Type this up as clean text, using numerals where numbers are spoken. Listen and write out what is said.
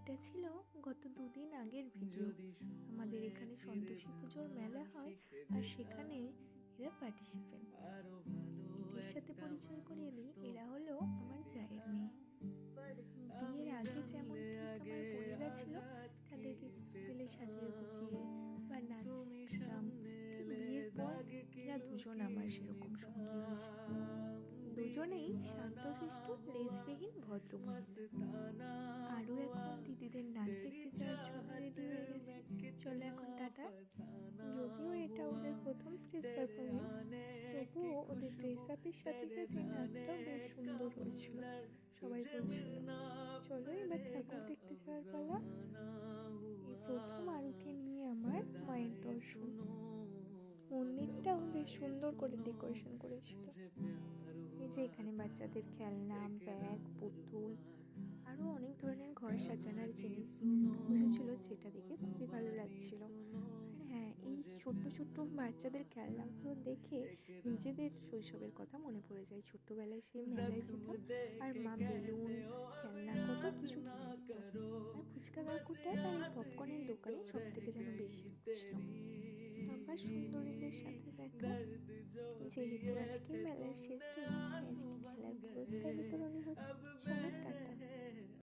এটা ছিল গত দুদিন আগের ভিডিও। আমাদের এখানে সন্তোষী পুজোর মেলা হয় আর সেখানে এরা পার্টিসিপেন্ট। এদের সাথে পরিচয় করিয়ে দিই, এরা হলো আমার জায়ের মেয়ে। বিয়ের আগে যেমন ঠিক আমার বোনেরা ছিল, তাদেরকে গেলে সাজিয়ে গুছিয়ে বা নাচ শিখতাম, ঠিক বিয়ের পর এরা দুজন আমার সেরকম সঙ্গী হয়েছে। দুজনেই শান্তশিষ্ট লেজবিহীন ভদ্রমহিলা। আরও এখন দিদিদের নাচ দেখতে যাওয়ার জন্য রেডি হয়ে গেছে। চলো এখন টাটা। যদিও এটা ওদের প্রথম স্টেজ পারফরমেন্স, তবুও ওদের ড্রেস আপের সাথে সাথে নাচটাও বেশ সুন্দর হয়েছিল। সবাই বলছিল চলো এবার ঠাকুর দেখতে যাওয়ার পালা। এই প্রথম আরুকে নিয়ে আমার মায়ের দর্শন। মন্দিরটাও বেশ সুন্দর করে ডেকোরেশন করেছিল। এই যে এখানে বাচ্চাদের খেলনা, ব্যাগ, পুতুল, আরও অনেক ধরনের ঘর সাজানোর জিনিস বসেছিল, যেটা দেখে খুবই ভালো লাগছিল। আর হ্যাঁ, এই ছোট্ট ছোট্ট বাচ্চাদের খেলনাগুলো দেখে নিজেদের শৈশবের কথা মনে পড়ে যায়। ছোট্টবেলায় সেই মেলায় যেতাম আর মা বেলুন, খেলনা কত কিছু কিনে দিত। আর ফুচকা কাকুটা আর এই পপকর্নের দোকানে সব থেকে যেন বেশি ছিল। আবার সুন্দরীদের সাথে দেখা। যেহেতু আজকে মেলার শেষ দিন, তাই আজকে খেলার পুরস্কার বিতরণী হচ্ছে। চলো টাটা।